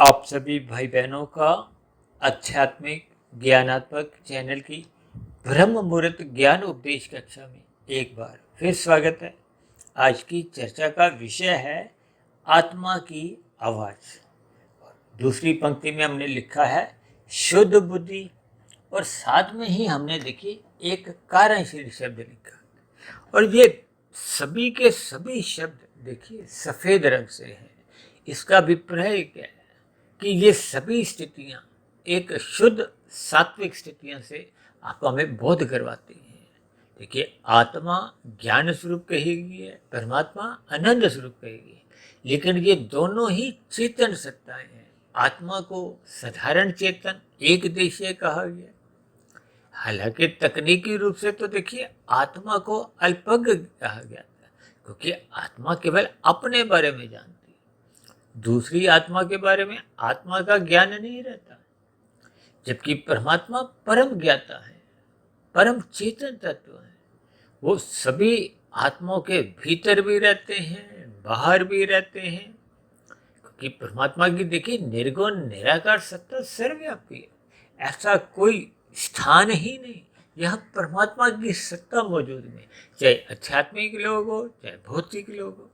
आप सभी भाई बहनों का आध्यात्मिक ज्ञानात्मक चैनल की ब्रह्म मुहूर्त ज्ञान उपदेश कक्षा में एक बार फिर स्वागत है। आज की चर्चा का विषय है आत्मा की आवाज़। दूसरी पंक्ति में हमने लिखा है शुद्ध बुद्धि, और साथ में ही हमने देखिए एक कारणशील शब्द लिखा, और ये सभी के सभी शब्द देखिए सफ़ेद रंग से हैं। इसका अभिप्राय क्या है कि ये सभी स्थितियाँ एक शुद्ध सात्विक स्थितियों से आपको हमें बोध करवाती हैं। देखिए, आत्मा ज्ञान स्वरूप कही गई है, परमात्मा आनंद स्वरूप कही गई है, लेकिन ये दोनों ही चेतन सत्ताएं हैं। आत्मा को साधारण चेतन एक देशीय कहा गया, हालांकि तकनीकी रूप से तो देखिए आत्मा को अल्पज्ञ कहा गया था, क्योंकि आत्मा केवल अपने बारे में जानती है, दूसरी आत्मा के बारे में आत्मा का ज्ञान नहीं रहता। जबकि परमात्मा परम ज्ञाता है, परम चेतन तत्व है। वो सभी आत्माओं के भीतर भी रहते हैं, बाहर भी रहते हैं, क्योंकि परमात्मा की देखिए निर्गुण निराकार सत्ता सर्वव्यापी है। ऐसा कोई स्थान ही नहीं यहाँ परमात्मा की सत्ता मौजूद नहीं, चाहे आध्यात्मिक लोग हो चाहे भौतिक लोग हो।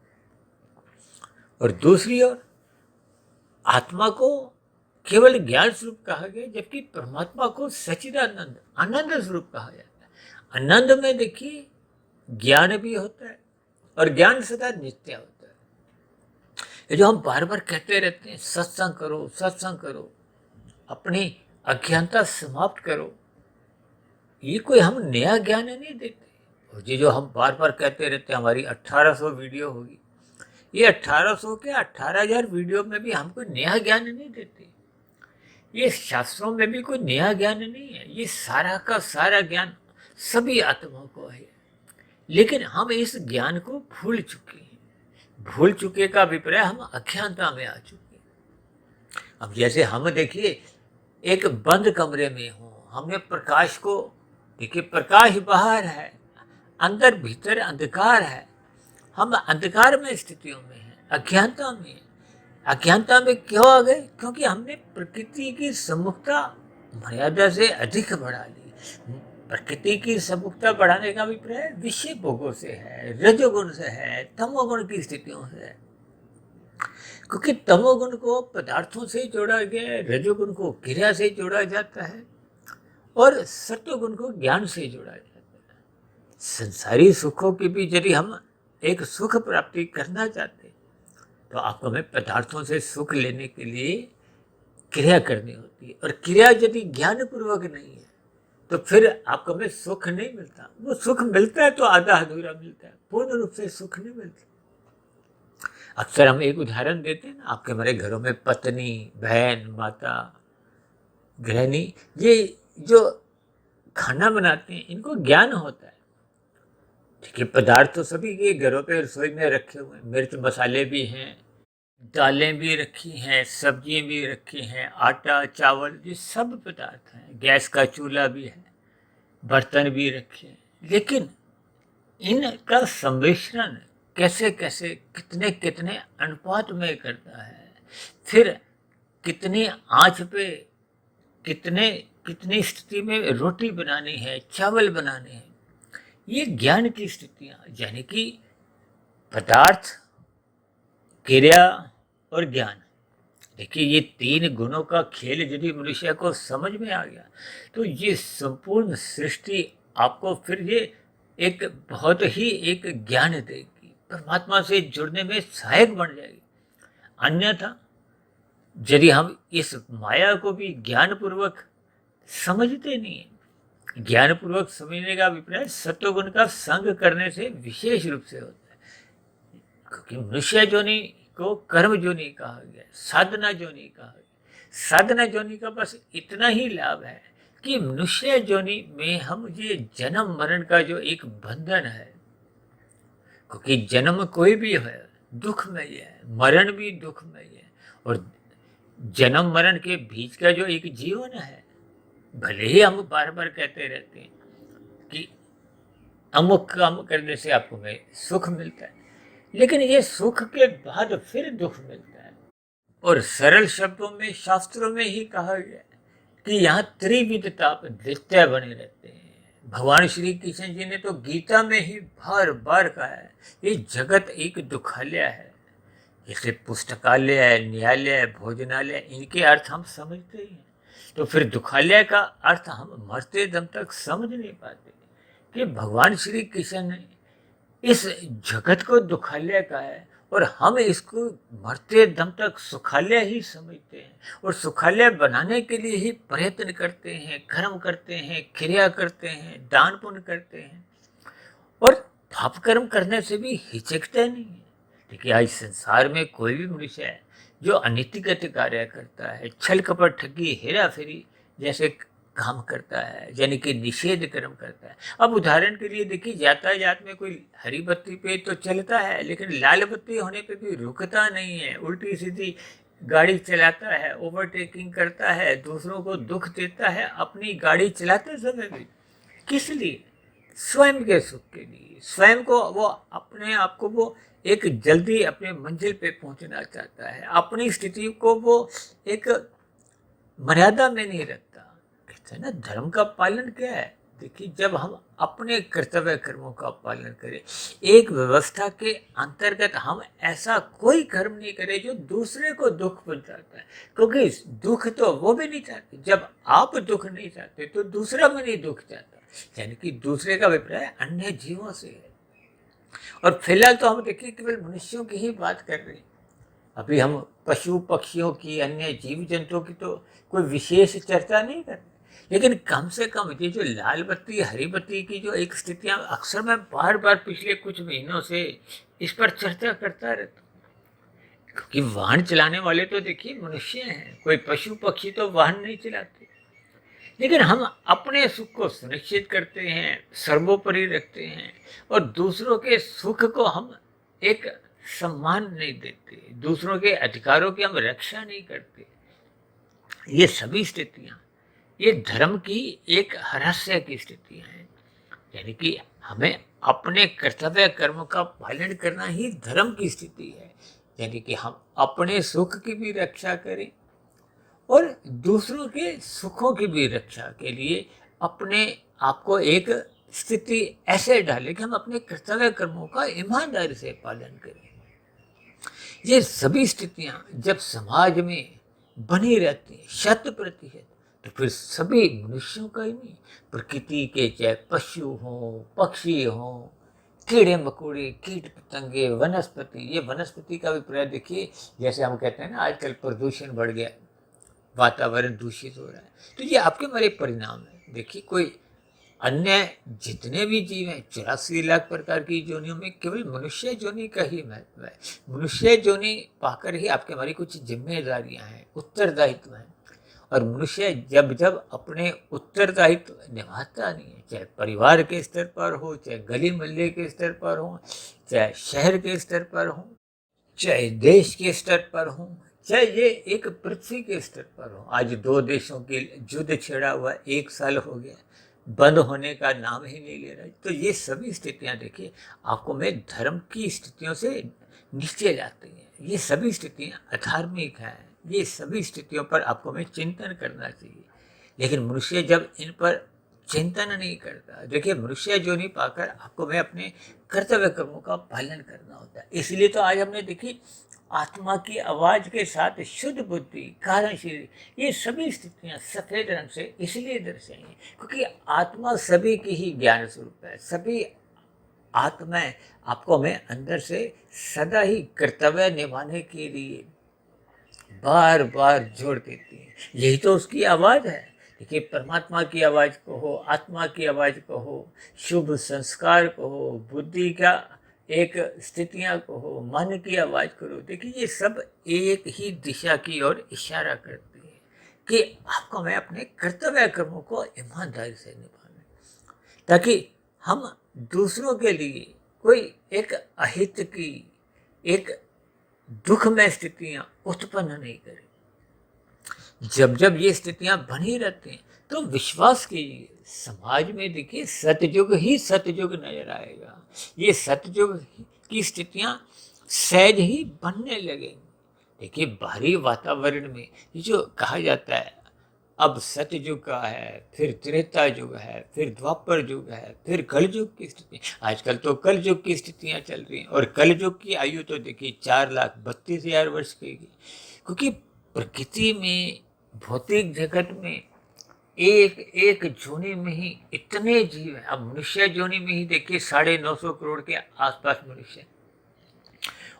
और दूसरी ओर आत्मा को केवल ज्ञान स्वरूप कहा गया, जबकि परमात्मा को सच्चिदानंद आनंद स्वरूप कहा जाता है। आनंद में देखिए ज्ञान भी होता है, और ज्ञान सदा नित्य होता है। ये जो हम बार बार कहते रहते हैं सत्संग करो सत्संग करो, अपनी अज्ञानता समाप्त करो, ये कोई हम नया ज्ञान नहीं देते। और ये जो हम बार बार कहते रहते हैं हमारी 1800 वीडियो होगी, ये 1800 के 18,000 वीडियो में भी हम कोई नया ज्ञान नहीं देते। ये शास्त्रों में भी कोई नया ज्ञान नहीं है, ये सारा का सारा ज्ञान सभी आत्माओं को है, लेकिन हम इस ज्ञान को भूल चुके हैं। भूल चुके का अभिप्राय हम अज्ञानता में आ चुके हैं। अब जैसे हम देखिए एक बंद कमरे में हो, हमने प्रकाश को देखिए, प्रकाश बाहर है, अंदर भीतर अंधकार है, हम अंधकार में स्थितियों में हैं, अज्ञानता में हैं। अज्ञानता में क्यों आ गए? क्योंकि हमने प्रकृति की सम्मुखता मर्यादा से अधिक बढ़ा ली। प्रकृति की सम्मुखता बढ़ाने का अभिप्राय विषय भोगों से है, रजोगुण से है, तमोगुण की स्थितियों से है। क्योंकि तमोगुण को पदार्थों से जोड़ा गया है, रजोगुण को क्रिया से जोड़ा जाता है, और सत्वगुण को ज्ञान से जोड़ा जाता है। संसारी सुखों की भी यदि हम एक सुख प्राप्ति करना चाहते हैं, तो आपको हमें पदार्थों से सुख लेने के लिए क्रिया करनी होती है, और क्रिया यदि ज्ञान पूर्वक नहीं है तो फिर आपको हमें सुख नहीं मिलता। वो सुख मिलता है तो आधा अधूरा मिलता है, पूर्ण रूप से सुख नहीं मिलता। अक्सर हम एक उदाहरण देते हैं ना, आपके हमारे घरों में पत्नी, बहन, माता, गृहिणी, ये जो खाना बनाते हैं इनको ज्ञान होता है। ठीक है, पदार्थ तो सभी के घरों पे रसोई में रखे हुए हैं, मिर्च मसाले भी हैं, दालें भी रखी हैं, सब्जियां भी रखी हैं, आटा चावल ये सब पदार्थ हैं, गैस का चूल्हा भी है, बर्तन भी रखे हैं। लेकिन इनका सम्मिश्रण कैसे कैसे कितने कितने अनुपात में करता है, फिर कितनी आंच पे कितने कितनी स्थिति में रोटी बनानी है, चावल बनाने हैं, ये ज्ञान की स्थितियाँ, यानी कि पदार्थ, क्रिया और ज्ञान। देखिए, ये तीन गुणों का खेल यदि मनुष्य को समझ में आ गया तो ये संपूर्ण सृष्टि आपको फिर ये एक बहुत ही एक ज्ञान देगी, परमात्मा से जुड़ने में सहायक बन जाएगी। अन्यथा यदि हम इस माया को भी ज्ञानपूर्वक समझते नहीं है, ज्ञानपूर्वक समझने का अभिप्राय सत्वगुण का संग करने से विशेष रूप से होता है, क्योंकि मनुष्य जोनि को कर्म जोनि कहा गया, साधना जोनि कहा गया। साधना जोनि का बस इतना ही लाभ है कि मनुष्य जोनि में हम ये जन्म मरण का जो एक बंधन है, क्योंकि जन्म कोई भी है दुखमय है, मरण भी दुखमय है, और जन्म मरण के बीच का जो एक जीवन है, भले ही हम बार बार कहते रहते हैं कि अमुक काम करने से आपको में सुख मिलता है, लेकिन ये सुख के बाद फिर दुख मिलता है। और सरल शब्दों में शास्त्रों में ही कहा गया है कि यहाँ त्रिविधता नित्य बने रहते हैं। भगवान श्री कृष्ण जी ने तो गीता में ही बार बार कहा है ये जगत एक दुखालय है। जैसे पुस्तकालय है, न्यायालय है, भोजनालय, इनके अर्थ हम समझते ही हैं, तो फिर दुखालय का अर्थ हम मरते दम तक समझ नहीं पाते कि भगवान श्री कृष्ण ने इस जगत को दुखालय कहा है और हम इसको मरते दम तक सुखालय ही समझते हैं और सुखालय बनाने के लिए ही प्रयत्न करते हैं, कर्म करते हैं, क्रिया करते हैं, दान पुण्य करते हैं और पाप कर्म करने से भी हिचकते नहीं है। देखिए आज संसार में कोई भी मनुष्य है जो अनैतिक कार्य करता है, छल कपट, ठगी, हेरा फेरी जैसे काम करता है, यानी कि निषेध कर्म करता है। अब उदाहरण के लिए देखिए यातायात में कोई हरी बत्ती पे तो चलता है लेकिन लाल बत्ती होने पे भी रुकता नहीं है, उल्टी सीधी गाड़ी चलाता है, ओवरटेकिंग करता है, दूसरों को दुख देता है अपनी गाड़ी चलाते समय भी। किस लिए? स्वयं के सुख के लिए। स्वयं को वो अपने आप को वो एक जल्दी अपने मंजिल पे पहुंचना चाहता है, अपनी स्थिति को वो एक मर्यादा में नहीं रखता। कहते हैं ना धर्म का पालन क्या है। देखिए जब हम अपने कर्तव्य कर्मों का पालन करें, एक व्यवस्था के अंतर्गत हम ऐसा कोई कर्म नहीं करें जो दूसरे को दुख पहुंचाता है, क्योंकि दुख तो वो भी नहीं चाहते। जब आप दुख नहीं चाहते तो दूसरा भी नहीं दुख चाहता, यानी कि दूसरे का अभिप्राय अन्य जीवों से है। और फिलहाल तो हम देखिए केवल मनुष्यों की ही बात कर रहे हैं। अभी हम पशु पक्षियों की, अन्य जीव जंतुओं की तो कोई विशेष चर्चा नहीं कर रहे, लेकिन कम से कम ये जो लाल बत्ती हरी बत्ती की जो एक स्थितियां अक्सर मैं बार बार पिछले कुछ महीनों से इस पर चर्चा करता रहता हूँ, क्योंकि वाहन चलाने वाले तो देखिए मनुष्य हैं, कोई पशु पक्षी तो वाहन नहीं चलाते। लेकिन हम अपने सुख को सुनिश्चित करते हैं, सर्वोपरि रखते हैं और दूसरों के सुख को हम एक सम्मान नहीं देते, दूसरों के अधिकारों की हम रक्षा नहीं करते। ये सभी स्थितियां ये धर्म की एक रहस्य की स्थितियां हैं, यानी कि हमें अपने कर्तव्य कर्म का पालन करना ही धर्म की स्थिति है, यानी कि हम अपने सुख की भी रक्षा करें और दूसरों के सुखों की भी रक्षा के लिए अपने आप को एक स्थिति ऐसे डालें कि हम अपने कर्तव्य कर्मों का ईमानदारी से पालन करें। ये सभी स्थितियां जब समाज में बनी रहती हैं 100%, तो फिर सभी मनुष्यों का ही नहीं, प्रकृति के चाहे पशु हों, पक्षी हों, कीड़े मकोड़े, कीट पतंगे, वनस्पति। ये वनस्पति का भी अभिप्राय देखिए, जैसे हम कहते हैं ना आजकल प्रदूषण बढ़ गया, वातावरण दूषित हो रहा है, तो ये आपके हमारे परिणाम है। देखिए कोई अन्य जितने भी जीव हैं 84 लाख प्रकार की योनियों में केवल मनुष्य योनि का ही महत्व है। मनुष्य योनि पाकर ही आपके हमारी कुछ जिम्मेदारियां हैं, उत्तरदायित्व हैं, और मनुष्य जब जब अपने उत्तरदायित्व निभाता नहीं है, चाहे परिवार के स्तर पर हो, चाहे गली मोहल्ले के स्तर पर हो, चाहे शहर के स्तर पर हो, चाहे देश के स्तर पर हो, चाहे ये एक पृथ्वी के स्तर पर हो। आज 2 देशों के युद्ध छिड़ा हुआ 1 साल हो गया, बंद होने का नाम ही नहीं ले रहा। तो ये सभी स्थितियां देखिए आपको में धर्म की स्थितियों से नीचे लाती हैं। ये सभी स्थितियां अधार्मिक हैं, ये सभी स्थितियों पर आपको में चिंतन करना चाहिए। लेकिन मनुष्य जब इन पर चिंतन नहीं करता, देखिए मनुष्य जो नहीं पाकर आपको में अपने कर्तव्य कर्मों का पालन करना होता है। इसलिए तो आज हमने देखी आत्मा की आवाज के साथ शुद्ध बुद्धि, कारण शरीर, ये सभी स्थितियां सफेद रंग से इसलिए दर्शाई हैं क्योंकि आत्मा सभी की ही ज्ञान स्वरूप है। सभी आत्माएं आपको में अंदर से सदा ही कर्तव्य निभाने के लिए बार बार जोड़ देती है। यही तो उसकी आवाज है। देखिए परमात्मा की आवाज को हो, आत्मा की आवाज को हो, शुभ संस्कार को हो, बुद्धि का एक स्थितियां को हो, मन की आवाज करो, देखिए ये सब एक ही दिशा की ओर इशारा करती है कि आपको मैं अपने कर्तव्य कर्मों को ईमानदारी से निभाना, ताकि हम दूसरों के लिए कोई एक अहित की, एक दुखमय स्थितियां उत्पन्न नहीं करें। जब जब ये स्थितियां बनी रहती हैं तो विश्वास कीजिए समाज में देखिए सतयुग ही सतयुग नजर आएगा। ये सतयुग की स्थितियां सहज ही बनने लगेंगी। देखिए बाहरी वातावरण में ये जो कहा जाता है, अब सतयुग का है, फिर त्रेता युग है, फिर द्वापर युग है, फिर कलयुग की स्थिति। आजकल तो कलयुग की स्थितियां चल रही हैं, और कलयुग की आयु तो देखिए 4,32,000 वर्ष की। क्योंकि प्रकृति में, भौतिक जगत में एक एक जोनी में ही इतने जीव हैं। अब मनुष्य जोनी में ही देखिए 950 करोड़ के आसपास मनुष्य हैं।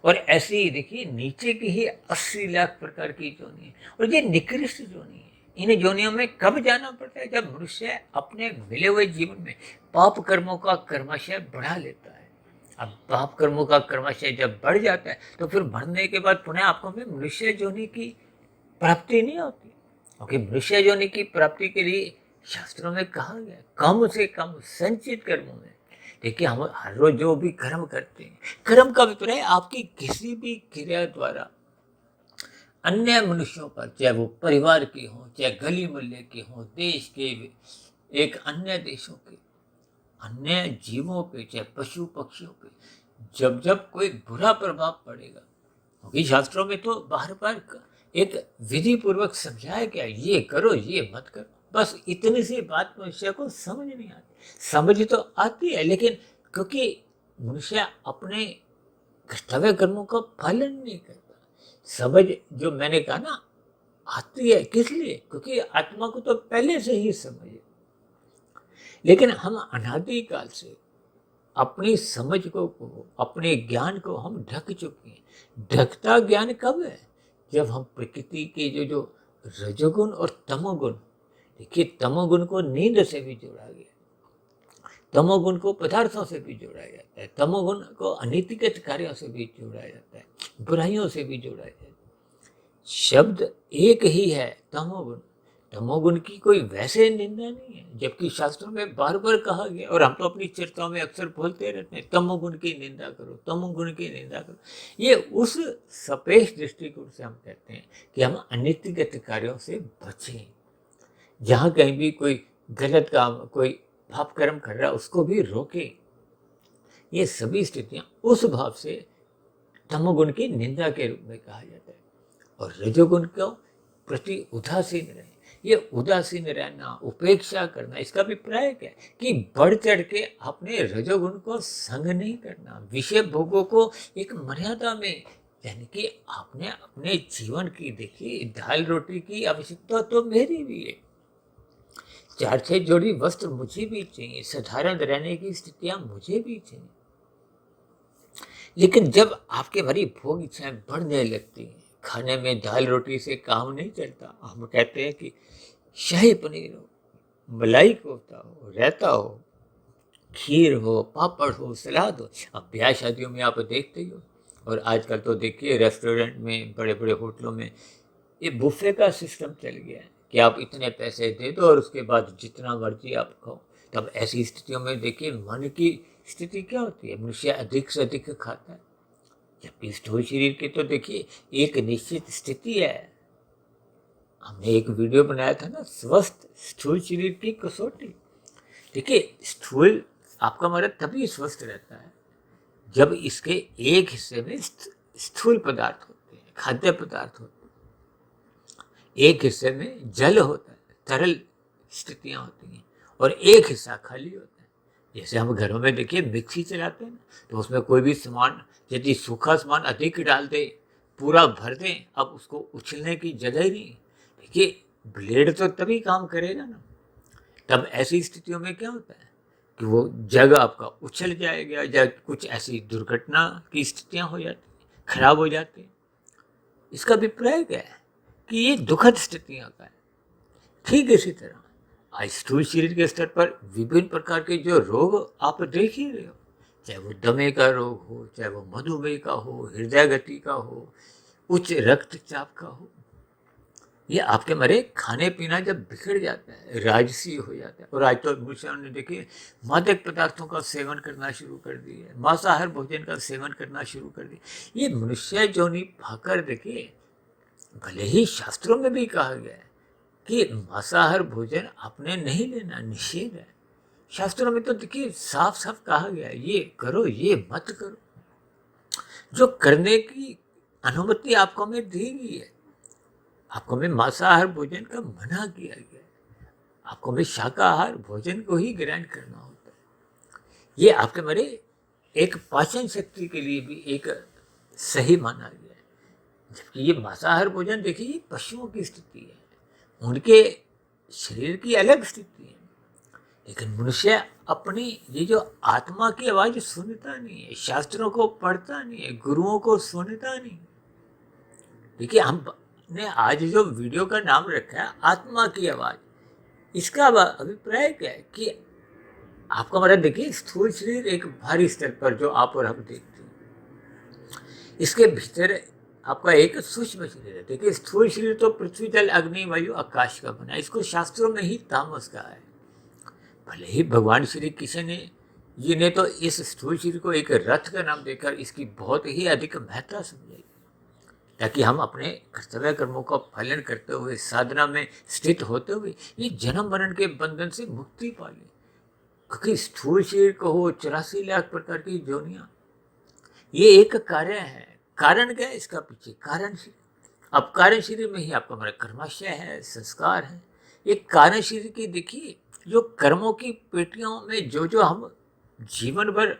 और ऐसे ही देखिए नीचे की ही 80 लाख प्रकार की जोनी है, और ये निकृष्ट जोनी है। इन जोनियों में कब जाना पड़ता है? जब मनुष्य अपने मिले हुए जीवन में पाप कर्मों का कर्माशय बढ़ा लेता है। अब पाप कर्मों का कर्माशय जब बढ़ जाता है तो फिर बढ़ने के बाद पुनः आपको में मनुष्य जोनी की प्राप्ति नहीं होती। क्योंकि मनुष्य योनि की प्राप्ति के लिए शास्त्रों में कहा गया कम से कम संचित कर्मों में। देखिए हम हर रोज जो भी कर्म करते हैं, कर्म का अभिप्राय आपकी किसी भी क्रिया द्वारा अन्य मनुष्यों पर, चाहे वो परिवार की हो, चाहे गली मोहल्ले की हो, देश के, एक अन्य देशों के, अन्य जीवों पे, चाहे पशु पक्षियों पे जब जब कोई बुरा प्रभाव पड़ेगा, क्योंकि शास्त्रों में तो बार बार एक विधि पूर्वक समझाया गया, ये करो ये मत करो। बस इतनी सी बात मनुष्य को समझ नहीं आती। समझ तो आती है, लेकिन क्योंकि मनुष्य अपने कर्तव्य कर्मों का पालन नहीं करता। समझ जो मैंने कहा ना आती है, किस लिए? क्योंकि आत्मा को तो पहले से ही समझ है। लेकिन हम अनादिकाल से अपनी समझ को अपने ज्ञान को हम ढक चुके हैं। ढकता ज्ञान कब है? जब हम प्रकृति के जो रजोगुण और तमोगुण, देखिए तमोगुण को नींद से भी जोड़ा गया, तमोगुण को पदार्थों से भी जोड़ा जाता है, तमोगुण को अनैतिक कार्यों से भी जोड़ा जाता है, बुराइयों से भी जोड़ा जाता है। शब्द एक ही है तमोगुण। तमोगुण की कोई वैसे निंदा नहीं है, जबकि शास्त्रों में बार बार कहा गया, और हम तो अपनी चर्चाओं में अक्सर बोलते रहते हैं तमोगुण की निंदा करो, तमोगुण की निंदा करो। ये उस सपेश दृष्टिकोण से हम कहते हैं कि हम अनैतिक कार्यों से बचें। जहाँ कहीं भी कोई गलत काम, कोई पाप कर्म कर रहा है, उसको भी रोके। ये सभी स्थितियाँ उस भाव से तमोगुण की निंदा के रूप में कहा जाता है। और रजोगुण को प्रति उदासीन रहे। ये उदासीन रहना, उपेक्षा करना, इसका अभिप्राय क्या है? कि बढ़ चढ़ के अपने रजोगुण को संग नहीं करना, विषय भोगों को एक मर्यादा में, यानी कि आपने अपने जीवन की, देखिए दाल रोटी की आवश्यकता तो मेरी भी है, 4-6 जोड़ी वस्त्र मुझे भी चाहिए, साधारण रहने की स्थितियां मुझे भी चाहिए। लेकिन जब आपके भरी भोग इच्छाएं बढ़ने लगती हैं, खाने में दाल रोटी से काम नहीं चलता। हम कहते हैं कि शाही पनीर हो, मलाई कोफ्ता हो, रायता हो, खीर हो, पापड़ हो, सलाद हो। अब ब्याह शादियों में आप देखते ही हो, और आजकल तो देखिए रेस्टोरेंट में, बड़े बड़े होटलों में ये बुफे का सिस्टम चल गया है कि आप इतने पैसे दे दो और उसके बाद जितना मर्जी आप खाओ। तब ऐसी स्थितियों में देखिए मन की स्थिति क्या होती है? मनुष्य अधिक से अधिक खाता है। जबकि स्थूल शरीर की तो देखिए एक निश्चित स्थिति है। हमने एक वीडियो बनाया था ना, स्वस्थ स्थूल शरीर की कसौटी। देखिए स्थूल आपका मर्द तभी स्वस्थ रहता है जब इसके एक हिस्से में स्थूल पदार्थ होते हैं, खाद्य पदार्थ होते हैं, एक हिस्से में जल होता है, तरल स्थितियां होती हैं, और एक हिस्सा खाली होता है। जैसे हम घरों में देखिए मिक्सी चलाते हैं ना, तो उसमें कोई भी सामान यदि सूखा सामान अधिक डाल दे, पूरा भर दें, अब उसको उछलने की जगह ही नहीं। देखिए ब्लेड तो तभी काम करेगा ना। तब ऐसी स्थितियों में क्या होता है कि वो जगह आपका उछल जाएगा, या कुछ ऐसी दुर्घटना की स्थितियां हो जाती हैं, खराब हो जाती हैं। इसका अभिप्राय क्या है? कि ये दुखद स्थितियां का है। ठीक इसी तरह आज स्थूल शरीर के स्तर पर विभिन्न प्रकार के जो रोग आप देख ही रहे हो, चाहे वो दमे का रोग हो, चाहे वो मधुमेह का हो, हृदय गति का हो, उच्च रक्तचाप का हो, ये आपके मरे खाने पीना जब बिगड़ जाता है, राजसी हो जाता है। और आज तो मनुष्यों ने देखिए मादक पदार्थों का सेवन करना शुरू कर दिया है, मांसाहार भोजन का सेवन करना शुरू कर दिया। ये मनुष्य जोनी पाकर देखिए, भले ही शास्त्रों में भी कहा गया है कि मांसाहार भोजन आपने नहीं लेना, निषेध है। शास्त्रों में तो देखिए साफ साफ कहा गया है, ये करो ये मत करो। जो करने की अनुमति आपको हमें दी गई है। आपको हमें मांसाहार भोजन का मना किया गया है। आपको हमें शाकाहार भोजन को ही ग्रहण करना होता है। ये आपके मेरे एक पाचन शक्ति के लिए भी एक सही माना गया है। जबकि ये मांसाहार भोजन देखिए, ये पशुओं की स्थिति है, उनके शरीर की अलग स्थिति है। लेकिन मनुष्य अपनी ये जो आत्मा की आवाज सुनता नहीं है, शास्त्रों को पढ़ता नहीं है, गुरुओं को सुनता नहीं। देखिए, हमने आज जो वीडियो का नाम रखा है आत्मा की आवाज, इसका अभिप्राय क्या है कि आपका हमारा देखिए स्थूल शरीर एक भारी स्तर पर जो आप और हम देखते हैं, इसके भीतर आपका एक सूक्ष्म शरीर है। देखिए, स्थूल शरीर तो पृथ्वी जल अग्नि वायु आकाश का बना है, इसको शास्त्रों में ही तामस कहा है। भले ही भगवान श्री कृष्ण ने तो इस स्थूल शरीर को एक रथ का नाम देकर इसकी बहुत ही अधिक महत्ता समझाई, ताकि हम अपने कर्तव्य कर्मों का पालन करते हुए साधना में स्थित होते हुए ये जन्म मरण के बंधन से मुक्ति पा लें। क्योंकि स्थूल शरीर को हो 84 लाख प्रकार की जोनियां, ये एक कार्य है। कारण क्या है इसका पीछे? कारण शरीर। अब कारण शरीर में ही आपका हमारा कर्माशय है, संस्कार है। ये कारण शरीर की देखिए जो कर्मों की पेटियों में जो जो हम जीवन भर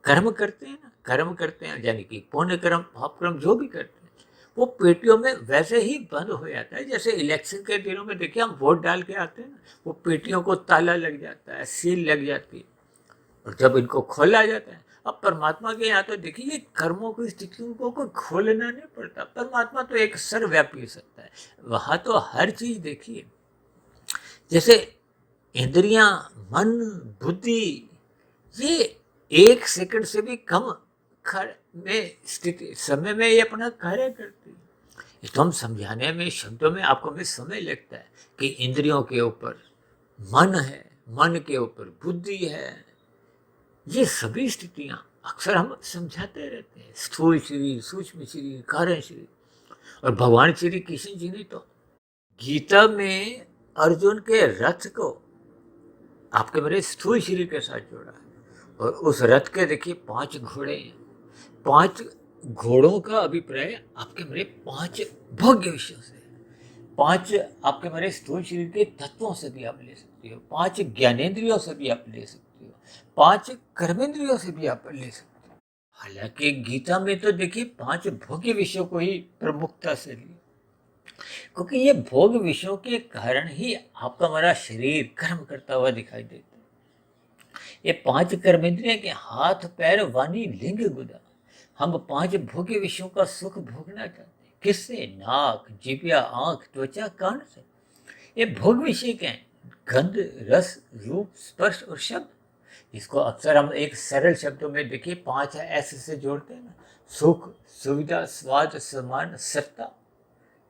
कर्म करते हैं ना, कर्म करते हैं यानी कि पुण्य कर्म पाप कर्म जो भी करते हैं, वो पेटियों में वैसे ही बंद हो जाता है। जैसे इलेक्शन के दिनों में देखिए हम वोट डाल के आते हैं ना, वो पेटियों को ताला लग जाता है, सील लग जाती है, और जब इनको खोला जाता है, अब परमात्मा के यहाँ तो देखिए ये कर्मों की स्थितियों को कोई खोलना नहीं पड़ता। परमात्मा तो एक सर्वव्यापी सत्ता है, वहाँ तो हर चीज देखिए, जैसे इंद्रियां, मन, बुद्धि, ये 1 सेकंड से भी कम में स्थिति समय में ये अपना कार्य करती है। ये तो हम समझाने में शब्दों में आपको हमें समय लगता है कि इंद्रियों के ऊपर मन है, मन के ऊपर बुद्धि है। ये सभी स्थितियां अक्सर हम समझाते रहते हैं, स्थूल शरीर, सूक्ष्म शरीर, कारण शरीर। और भगवान श्री कृष्ण जी ने तो गीता में अर्जुन के रथ को आपके मेरे स्थूल शरीर के साथ जोड़ा है। और उस रथ के देखिए 5 घोड़े हैं। 5 घोड़ों का अभिप्राय आपके मेरे 5 भोग्य विषयों से, 5 आपके मेरे स्थूल शरीर के तत्वों से भी आप ले सकते हो, 5 ज्ञानेंद्रियों से भी आप ले सकते हो, 5 कर्मेंद्रियों से भी आप ले सकते हो। हालांकि गीता में तो देखिए 5 भोग्य विषयों को ही प्रमुखता से लिया, क्योंकि ये भोग विषयों के कारण ही आपका हमारा शरीर कर्म करता हुआ दिखाई देता है। ये 5 कर्मेंद्रियां के हाथ पैर वाणी लिंग गुदा, हम 5 भोग्य विषयों का सुख भोगना चाहते हैं। किससे? नाक, जिह्वा, आंख, त्वचा, कान से। ये भोग विषय क्या है? गंध, रस, रूप, स्पर्श और शब्द। इसको अक्सर हम एक सरल शब्दों में देखिए 5 ऐसे से जोड़ते हैं ना, सुख, सुविधा, स्वाद, सम्मान, सत्ता।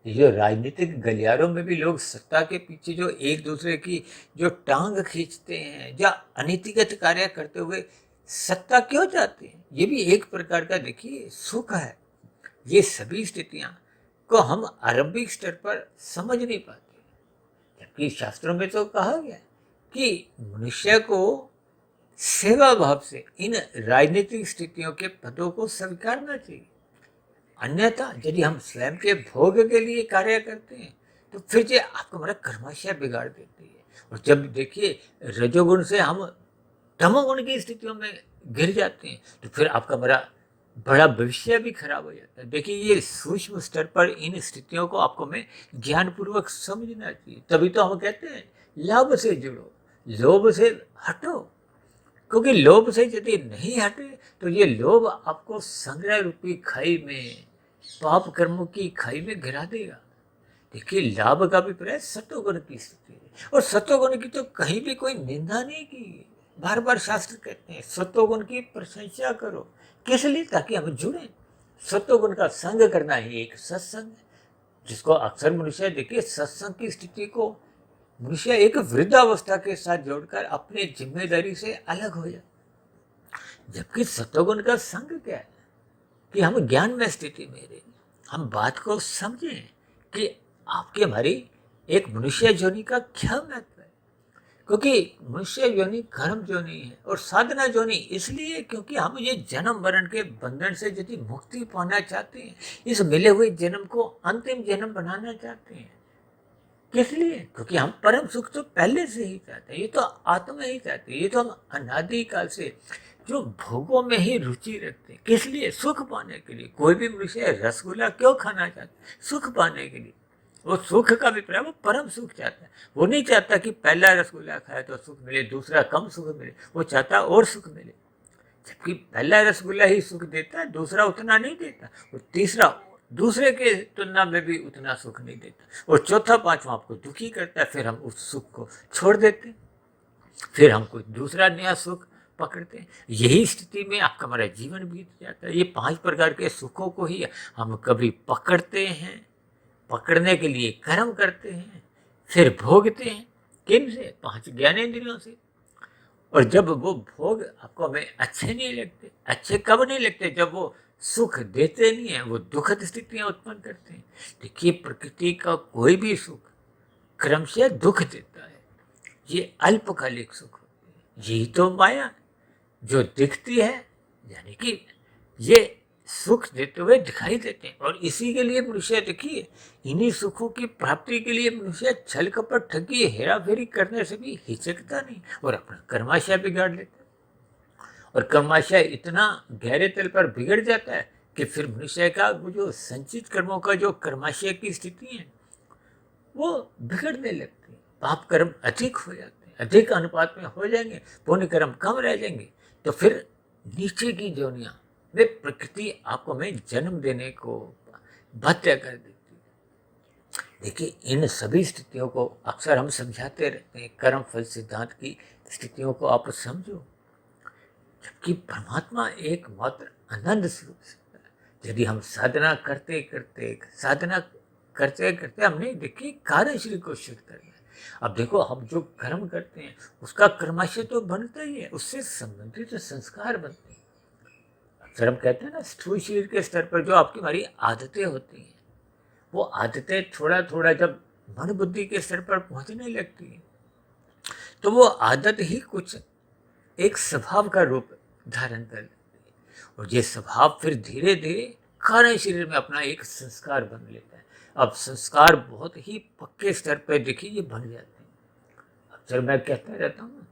ये जो राजनीतिक गलियारों में भी लोग सत्ता के पीछे जो एक दूसरे की जो टांग खींचते हैं या अनीतिगत कार्य करते हुए सत्ता क्यों चाहते हैं, ये भी एक प्रकार का देखिए सुख है। ये सभी स्थितियां को हम आरंभिक स्तर पर समझ नहीं पाते, जबकि शास्त्रों में तो कहा गया है कि मनुष्य को सेवा भाव से इन राजनीतिक स्थितियों के पदों को स्वीकारना चाहिए। अन्यथा यदि हम स्वयं के भोग के लिए कार्य करते हैं तो फिर ये आपका हमारा कर्माशय बिगाड़ देती है। और जब देखिए रजोगुण से हम तमोगुण की स्थितियों में गिर जाते हैं तो फिर आपका हमारा बड़ा भविष्य भी खराब हो जाता है। देखिए, ये सूक्ष्म स्तर पर इन स्थितियों को आपको हमें ज्ञानपूर्वक समझना चाहिए। तभी तो हम कहते हैं लाभ से जुड़ो, लोभ से हटो, क्योंकि लोभ से यदि नहीं हटे तो ये लोभ आपको संग्रह रूपी खाई में, पाप कर्मों की खाई में गिरा देगा। देखिए, लाभ का भी प्रयास सत्वगुण की स्थिति है, और सत्वगुण की तो कहीं भी कोई निंदा नहीं की। बार बार शास्त्र कहते हैं सत्वगुण की प्रशंसा करो। किस लिए? ताकि हम जुड़े। सत्वगुण का संग करना ही एक सत्संग है, जिसको अक्सर मनुष्य देखिए सत्संग की स्थिति को मनुष्य एक वृद्धावस्था के साथ जोड़कर अपनी जिम्मेदारी से अलग हो जाए। जबकि सत्वगुण का संग क्या है कि हम ज्ञान में स्थिति में रहे, हम बात को समझें कि आपके हमारी एक मनुष्य जोनि का क्या महत्व है। क्योंकि मनुष्य योनि कर्म योनि है और साधना योनि इसलिए क्योंकि हम ये जन्म मरण के बंधन से यदि मुक्ति पाना चाहते हैं, इस मिले हुए जन्म को अंतिम जन्म बनाना चाहते हैं। किस लिए? क्योंकि हम परम सुख तो पहले से ही चाहते हैं, ये तो आत्मा ही चाहती है। ये तो हम अनादिकाल से जो भोगों में ही रुचि रखते हैं। किस लिए? सुख पाने के लिए। कोई भी मनुष्य रसगुल्ला क्यों खाना चाहता है? सुख पाने के लिए। वो सुख का अभिप्राय, वो परम सुख चाहता है। वो नहीं चाहता कि पहला रसगुल्ला खाए तो सुख मिले, दूसरा कम सुख मिले। वो चाहता और सुख मिले। जबकि पहला रसगुल्ला ही सुख देता है, दूसरा उतना नहीं देता, और तीसरा दूसरे के तुलना में भी उतना सुख नहीं देता, और चौथा पांचवा आपको दुखी करता है। फिर हम उस सुख को छोड़ देते हैं, फिर हम कोई दूसरा नया सुख पकड़ते हैं। यही स्थिति में आपका हमारा जीवन बीत जाता है। ये 5 प्रकार के सुखों को ही हम कभी पकड़ते हैं, पकड़ने के लिए कर्म करते हैं, फिर भोगते हैं। किन से? 5 ज्ञानेंद्रियों से। और जब वो भोग आपको हमें अच्छे नहीं लगते, अच्छे कब नहीं लगते? जब वो सुख देते नहीं है, वो दुखद स्थितियां उत्पन्न करते हैं। देखिए, प्रकृति का कोई भी सुख क्रमशः दुख देता है। ये अल्पकालिक सुख होते हैं। यही तो माया जो दिखती है, यानी कि ये सुख देते हुए दिखाई देते हैं। और इसी के लिए मनुष्य, देखिए, इन्हीं सुखों की प्राप्ति के लिए मनुष्य छल कपट ठगी हेरा फेरी करने से भी हिचकता नहीं और अपना कर्माशय बिगाड़ लेता है। और कर्माशय इतना गहरे तल पर बिगड़ जाता है कि फिर मनुष्य का वो जो संचित कर्मों का जो कर्माशय की स्थिति है वो बिगड़ने लगती है। पाप कर्म अधिक हो जाते हैं, अधिक अनुपात में हो जाएंगे, पुण्य कर्म कम रह जाएंगे। तो फिर नीचे की जोनियाँ वे प्रकृति आपको हमें जन्म देने को बाध्य कर देती है। देखिए, इन सभी स्थितियों को अक्सर हम समझाते रहते हैं, कर्म फल सिद्धांत की स्थितियों को आप समझो। जबकि परमात्मा एकमात्र आनंद स्वरूप है। यदि हम साधना करते करते हमने, देखिए, कार्यशील को शुद्ध करना है। अब देखो, हम जो कर्म करते हैं उसका कर्माशय तो बनता ही है, उससे संबंधित तो संस्कार बनते हैं। अक्सर हम कहते हैं ना, स्थूल शरीर के स्तर पर जो आपकी हमारी आदतें होती हैं, वो आदतें थोड़ा थोड़ा जब मन बुद्धि के स्तर पर पहुंचने लगती हैं तो वो आदत ही कुछ एक स्वभाव का रूप धारण कर लेती है। और ये स्वभाव फिर धीरे धीरे कार्य शरीर में अपना एक संस्कार बन लेता है। अब संस्कार बहुत ही पक्के स्तर पर, देखिए, ये बन जाते हैं। अक्सर मैं कहता रहता हूँ,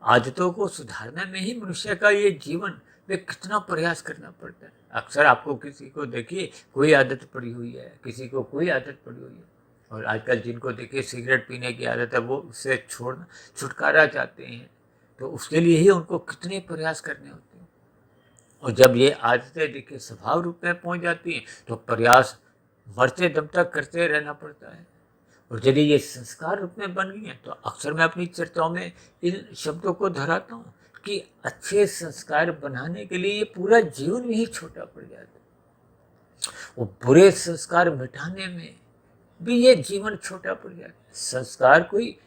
आदतों को सुधारने में ही मनुष्य का ये जीवन में कितना प्रयास करना पड़ता है। अक्सर आपको किसी को देखिए कोई आदत पड़ी हुई है, किसी को कोई आदत पड़ी हुई है, और आजकल जिनको देखिए सिगरेट पीने की आदत है, वो उससे छुटकारा चाहते हैं, तो उसके लिए ही उनको कितने प्रयास करने होते हैं। और जब ये आदतें देखिए स्वभाव रूप में पहुंच जाती हैं तो प्रयास मरते दम तक करते रहना पड़ता है। और यदि ये संस्कार रूप में बन गई हैं तो अक्सर मैं अपनी चर्चाओं में इन शब्दों को दोहराता हूँ कि अच्छे संस्कार बनाने के लिए ये पूरा जीवन ही छोटा पड़ जाता है। वो बुरे संस्कार मिटाने में भी ये जीवन छोटा पड़ जाता है। संस्कार कोई,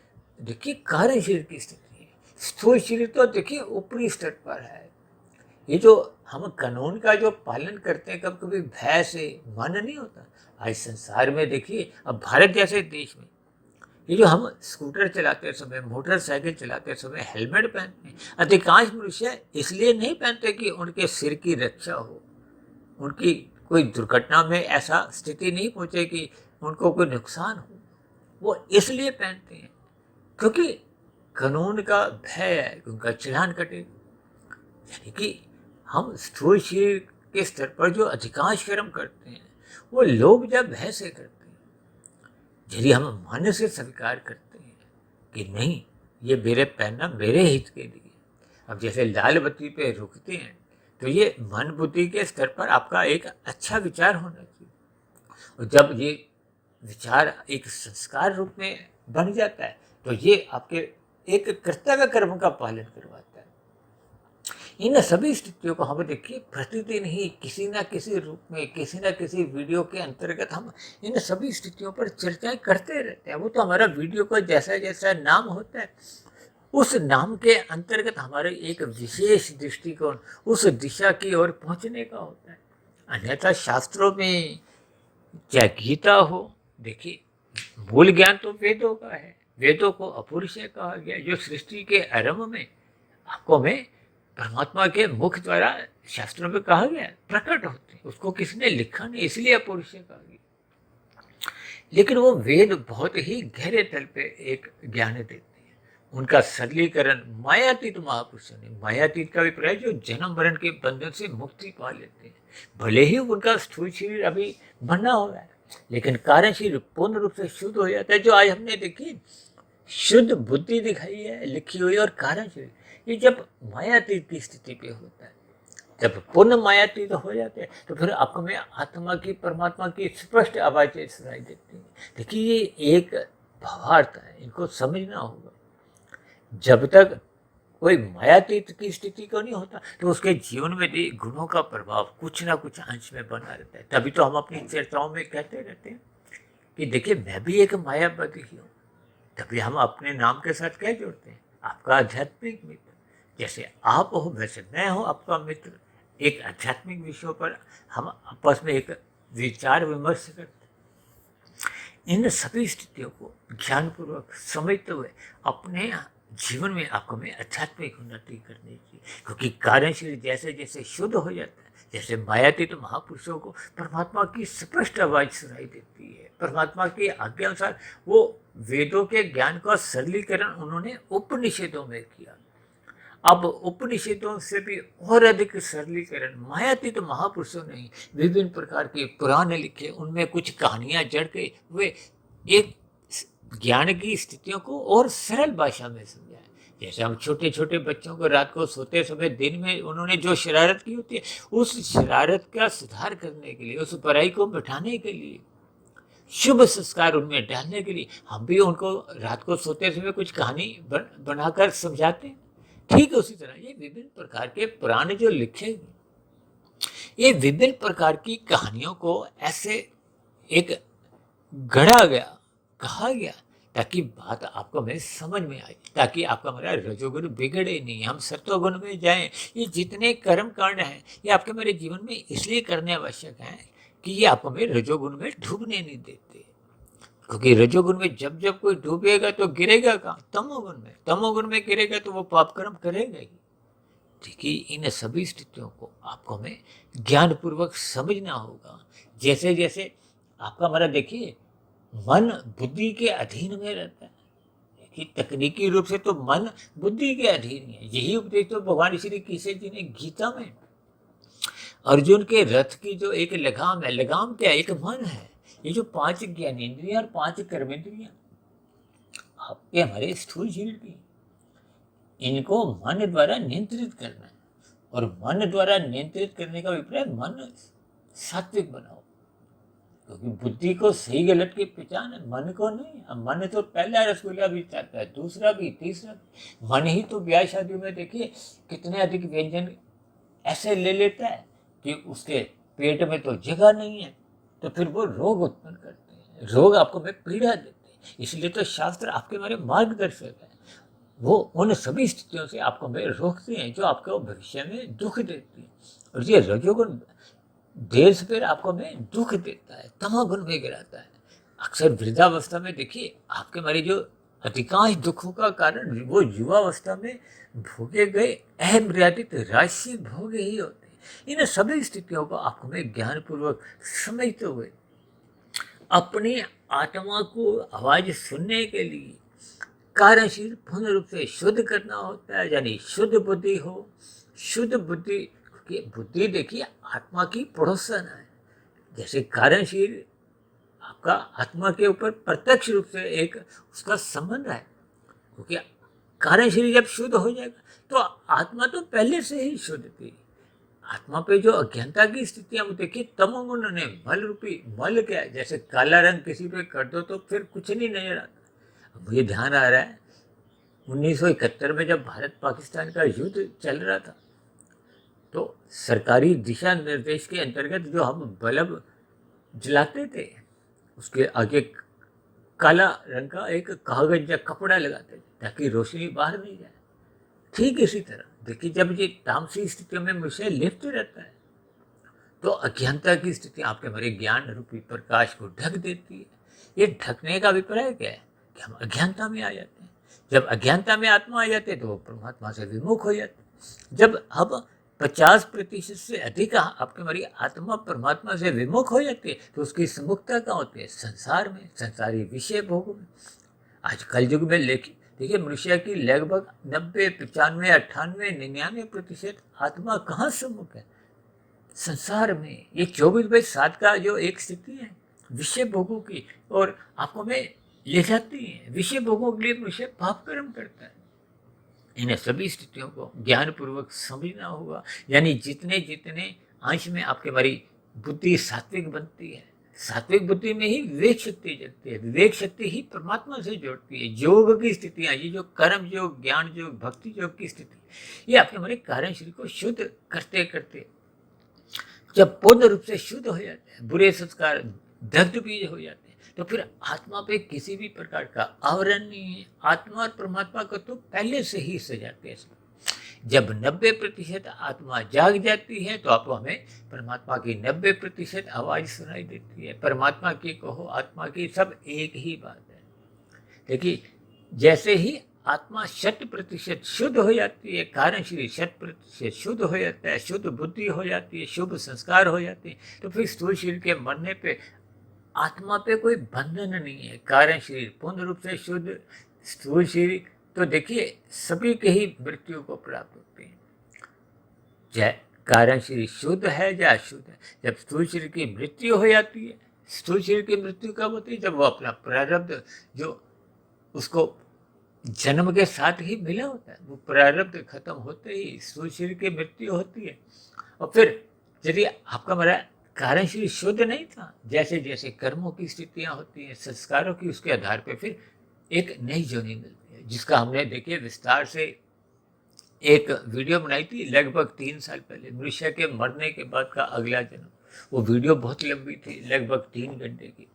देखिए, कार्य शरीर की स्थिति है, स्थूल शरीर तो देखिए ऊपरी स्तर पर है। ये जो हम कानून का जो पालन करते हैं, कभी कभी भय से मन नहीं होता। आज संसार में देखिए, अब भारत जैसे देश में ये जो हम स्कूटर चलाते समय, मोटरसाइकिल चलाते समय हेलमेट पहनते हैं, अधिकांश मनुष्य इसलिए नहीं पहनते कि उनके सिर की रक्षा हो, उनकी कोई दुर्घटना में ऐसा स्थिति नहीं पहुंचे कि उनको कोई नुकसान हो। वो इसलिए पहनते हैं क्योंकि कानून का भय है कि उनका चालान कटेगा। यानी कि हम स्थूल शरीर के स्तर पर जो अधिकांश कर्म करते हैं वो लोग जब भय से करते हैं। यदि हम मन से स्वीकार करते हैं कि नहीं, ये मेरे पहनना मेरे हित के लिए, अब जैसे लाल बत्ती पे रुकते हैं तो ये मन बुद्धि के स्तर पर आपका एक अच्छा विचार होना चाहिए। और जब ये विचार एक संस्कार रूप में बन जाता है तो ये आपके एक कर्तव्य कर्म का पालन करवाता है। इन सभी स्थितियों को हम देखिए प्रतिदिन ही किसी न किसी रूप में, किसी न किसी वीडियो के अंतर्गत हम इन सभी स्थितियों पर चर्चाएं करते रहते हैं। वो तो हमारा वीडियो का जैसा जैसा नाम होता है, उस नाम के अंतर्गत हमारे एक विशेष दृष्टिकोण उस दिशा की ओर पहुंचने का होता है। अन्यथा शास्त्रों में, चाहे गीता हो, देखिए, मूल ज्ञान तो वेदों का है। वेदों को अपुरुषय कहा गया, जो सृष्टि के आरंभ में आपको में परमात्मा के मुख द्वारा शास्त्रों में कहा गया प्रकट होते हैं, उसको किसने लिखा नहीं, इसलिए अपुरुषय कहा गया। लेकिन वो वेद बहुत ही गहरे तल पे एक ज्ञान देते हैं। उनका सरलीकरण मायातीत महापुरुषों ने, मायातीत का अभिप्राय जो जन्म मरण के बंधन से मुक्ति पा लेते हैं। भले ही उनका स्थूल शरीर अभी बना हुआ है, लेकिन कारण शरीर पूर्ण रूप से शुद्ध हो जाता है। जो आज हमने देखी शुद्ध बुद्धि दिखाई है लिखी हुई, और कारण शरीर ये जब मायातीत की स्थिति पे होता है, जब पूर्ण मायातीत हो जाते हैं, तो फिर आपको में आत्मा की परमात्मा की स्पष्ट आवाज़ें सुनाई देती हैं। देखिए ये एक भावार्थ है, इनको समझना होगा। जब तक कोई मायातीत की स्थिति को नहीं होता, तो उसके जीवन में भी गुणों का प्रभाव कुछ ना कुछ अंश में बना रहता है। तभी तो हम अपनी चर्चाओं में कहते रहते हैं कि देखिए मैं भी एक मायावादी ही हूँ। तभी हम अपने नाम के साथ क्या जोड़ते हैं, आपका आध्यात्मिक मित्र। जैसे आप हो वैसे मैं हूँ आपका मित्र। एक आध्यात्मिक विषयों पर हम आपस में एक विचार विमर्श करते हैं। इन सभी स्थितियों को ज्ञानपूर्वक समझते हुए अपने जीवन में आपको में आध्यात्मिक उन्नति करनी चाहिए, क्योंकि कारण शरीर जैसे जैसे शुद्ध हो जाता है, जैसे मायातीत तो महापुरुषों को परमात्मा की स्पष्ट आवाज सुनाई देती है। परमात्मा की आज्ञा अनुसार वो वेदों के ज्ञान का सरलीकरण उन्होंने उपनिषदों में किया। अब उपनिषदों से भी और अधिक सरलीकरण मायातीत तो महापुरुषों ने विभिन्न प्रकार के पुराण लिखे, उनमें कुछ कहानियां जड़ के वे एक ज्ञान की स्थितियों को और सरल भाषा में समझाया। जैसे हम छोटे छोटे बच्चों को रात को सोते समय दिन में उन्होंने जो शरारत की होती है, उस शरारत का सुधार करने के लिए, उस बुराई को मिटाने के लिए, शुभ संस्कार उनमें डालने के लिए हम भी उनको रात को सोते समय कुछ कहानी बनाकर समझाते हैं। ठीक उसी तरह ये विभिन्न प्रकार के पुराण जो लिखे, ये विभिन्न प्रकार की कहानियों को ऐसे एक गढ़ा गया, कहा गया, ताकि बात आपको में समझ में आए, ताकि आपका मेरा रजोगुण बिगड़े नहीं, हम सत्वगुण में जाएं। ये जितने कर्म कांड हैं ये आपके मेरे जीवन में इसलिए करने आवश्यक हैं कि ये आपको मेरे रजोगुण में डूबने नहीं देते। क्योंकि रजोगुण में जब जब कोई डूबेगा तो गिरेगा कहाँ, तमोगुण में। तमोगुण में गिरेगा तो वो पाप कर्म करेगा ही। ठीक है, इन सभी स्थितियों को आपको हमें ज्ञानपूर्वक समझना होगा। जैसे जैसे आपका हमारा देखिए मन बुद्धि के अधीन में रहता है। देखिए तकनीकी रूप से तो मन बुद्धि के अधीन है। यही उपदेश तो भगवान श्री कृष्ण जी ने गीता में अर्जुन के रथ की जो एक लगाम है, लगाम क्या है, एक मन है। ये जो 5 ज्ञानेंद्रियां और 5 कर्मेंद्रियां आपके हमारे स्थूल शरीर की, इनको मन द्वारा नियंत्रित करना है। और मन द्वारा नियंत्रित करने का अभिप्राय मन सात्विक बनाओ, क्योंकि बुद्धि को सही गलत की पहचान है, मन को नहीं। अब मन तो पहला रसगुल्ला भी चाहता है, दूसरा भी, तीसरा भी। मन ही तो ब्याह शादियों में देखिए कितने अधिक व्यंजन ऐसे ले लेता है कि उसके पेट में तो जगह नहीं है, तो फिर वो रोग उत्पन्न करते हैं, रोग आपको में पीड़ा देते हैं। इसलिए तो शास्त्र आपके हमारे मार्गदर्शक है। वो उन सभी स्थितियों से आपको में रोकते हैं जो आपको भविष्य में दुख देती है। और ये रजोगुण देर से फिर आपको में दुख देता है, तमोगुण में गिराता है। अक्सर वृद्धावस्था में देखिए आपके हमारे जो अधिकांश दुखों का कारण वो युवावस्था में भोगे गए अमर्यादित राशि भोग ही होते हैं। इन सभी स्थितियों को आपको में ज्ञानपूर्वक समझते हुए अपनी आत्मा को आवाज सुनने के लिए कार्यशील पूर्ण रूप से शुद्ध करना होता है। यानी शुद्ध बुद्धि हो। शुद्ध बुद्धि की बुद्धि देखिए आत्मा की पड़ोसन है। जैसे कार्यशील आपका आत्मा के ऊपर प्रत्यक्ष रूप से एक उसका संबंध है, क्योंकि कार्यशील जब शुद्ध हो जाएगा तो आत्मा तो पहले से ही शुद्ध थी। आत्मा पे जो अज्ञानता की स्थितियां वो देखिए तमोगुण ने मल रूपी, मल क्या है, जैसे काला रंग किसी पे कर दो तो फिर कुछ नहीं नजर आता। मुझे ध्यान आ रहा है 1971 में जब भारत पाकिस्तान का युद्ध चल रहा था, तो सरकारी दिशा निर्देश के अंतर्गत जो हम बल्ब जलाते थे उसके आगे काला रंग का एक कागज या कपड़ा लगाते थे ताकि रोशनी बाहर नहीं जाए। ठीक इसी तरह देखिए जब ये तामसी स्थितियों में विषय लिप्त रहता है तो अज्ञानता की स्थिति आपके हमारे ज्ञान रूपी प्रकाश को ढक देती है। ये ढकने का अभिप्राय क्या है कि हम अज्ञानता में आ जाते हैं। जब अज्ञानता में आत्मा आ जाते हैं तो वो परमात्मा से विमुख हो जाते हैं। जब अब 50% से अधिक आपकी हमारी आत्मा परमात्मा से विमुख हो जाती है तो उसकी सुमुखता कहाँ होती है? संसार में, संसारी विषय भोगों में। आज कल युग में देखिए मनुष्य की लगभग 90, 95, 98, 99% आत्मा कहाँ सम्मुख है? संसार में। ये 24/7 का जो एक स्थिति है विषय भोगों की, और आपको में ले जाती है। विषय भोगों के लिए मनुष्य पाप कर्म करता है। इन सभी स्थितियों को ज्ञान पूर्वक समझना होगा। यानी जितने जितने अंश में आपके हमारी बुद्धि सात्विक बनती है, सात्विक बुद्धि में ही विवेक शक्ति जगती है। विवेक शक्ति ही परमात्मा से जोड़ती है। योग की स्थितियां, ये जो कर्म योग, ज्ञान योग, भक्ति योग की स्थिति, ये आपके हमारे कारण शरीर को शुद्ध करते करते जब पूर्ण रूप से शुद्ध हो जाते हैं, बुरे संस्कार दग्ध बीज हो जाते हैं, तो फिर आत्मा पे किसी भी प्रकार का आवरण नहीं है। आत्मा और परमात्मा को तो पहले से ही सजाते हैं। जब 90% आत्मा जाग जाती है तो आपको हमें परमात्मा की 90% आवाज सुनाई देती है। परमात्मा की कहो, आत्मा की, सब एक ही बात है। देखिए जैसे ही आत्मा 100% शुद्ध हो जाती है, कारण शरीर 100% शुद्ध हो जाता है, शुद्ध बुद्धि हो जाती है, शुभ संस्कार हो जाते हैं, तो फिर स्थूल शरीर के मरने पे आत्मा पे कोई बंधन नहीं है। कारण शरीर पूर्ण रूप से शुद्ध, स्थूल शरीर तो देखिए सभी के ही मृत्यु को प्राप्त होते हैं। चाहे कारण शरीर शुद्ध है या अशुद्ध है। जब स्थूल शरीर की मृत्यु हो जाती है, स्थूल शरीर की मृत्यु कब होती है? जब वो अपना प्रारब्ध जो उसको जन्म के साथ ही मिला होता है, वो प्रारब्ध खत्म होते ही स्थूल शरीर की मृत्यु होती है। और फिर यदि आपका हमारा कारण शरीर शुद्ध नहीं था, जैसे जैसे कर्मों की स्थितियां होती हैं, संस्कारों की, उसके आधार पर फिर एक नई जोनी मिलती है, जिसका हमने देखिए विस्तार से एक वीडियो बनाई थी लगभग 3 साल पहले, मनुष्य के मरने के बाद का अगला जन्म। वो वीडियो बहुत लंबी थी, लगभग 3 घंटे की।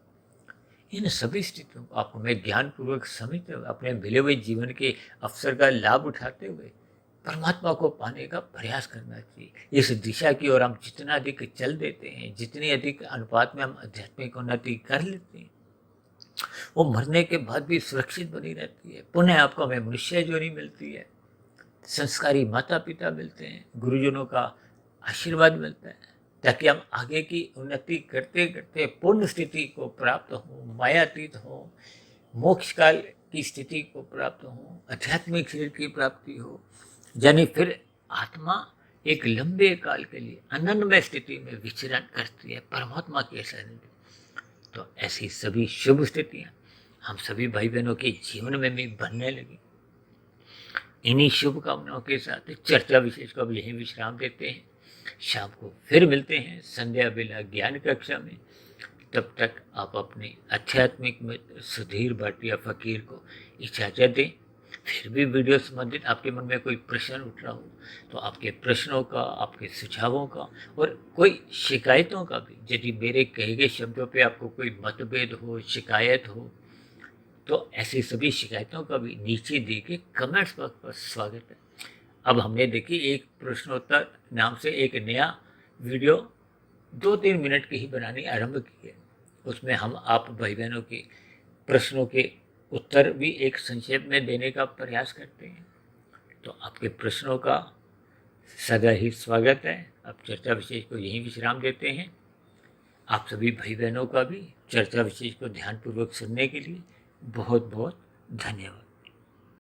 इन सभी स्थितियों को आपको मैं ज्ञान पूर्वक समझते हुए अपने मिले हुए जीवन के अवसर का लाभ उठाते हुए परमात्मा को पाने का प्रयास करना चाहिए। इस दिशा की ओर हम जितना अधिक चल देते हैं, जितनी अधिक अनुपात में हम आध्यात्मिक उन्नति कर लेते हैं, वो मरने के बाद भी सुरक्षित बनी रहती है। पुनः आपको हमें मनुष्य जोनी मिलती है, संस्कारी माता पिता मिलते हैं, गुरुजनों का आशीर्वाद मिलता है, ताकि हम आगे की उन्नति करते करते पूर्ण स्थिति को प्राप्त हो, मायातीत हो, मोक्ष काल की स्थिति को प्राप्त हो, आध्यात्मिक शरीर की प्राप्ति हो। यानी फिर आत्मा एक लंबे काल के लिए आनंदमय स्थिति में विचरण करती है परमात्मा के सानिध्य। तो ऐसी सभी शुभ स्थितियां हम सभी भाई बहनों के जीवन में भी बनने लगी। इन्हीं शुभकामनाओं के साथ चर्चा विशेष को अब यहीं विश्राम देते हैं। शाम को फिर मिलते हैं संध्या बेला ज्ञान कक्षा में। तब तक आप अपने आध्यात्मिक मित्र सुधीर भाटिया फकीर को इजाज़त दें। फिर भी वीडियो संबंधित आपके मन में कोई प्रश्न उठ रहा हो तो आपके प्रश्नों का, आपके सुझावों का और कोई शिकायतों का भी, यदि मेरे कहे गए शब्दों पे आपको कोई मतभेद हो, शिकायत हो, तो ऐसी सभी शिकायतों का भी नीचे दिए गए कमेंट्स बॉक्स पर स्वागत है। अब हमने देखिए एक प्रश्नोत्तर नाम से एक नया वीडियो 2-3 मिनट की ही बनानी आरंभ की है। उसमें हम आप भाई बहनों के प्रश्नों के उत्तर भी एक संक्षेप में देने का प्रयास करते हैं। तो आपके प्रश्नों का सदा ही स्वागत है। अब चर्चा विशेष को यहीं विश्राम देते हैं। आप सभी भाई बहनों का भी चर्चा विशेष को ध्यानपूर्वक सुनने के लिए बहुत बहुत धन्यवाद।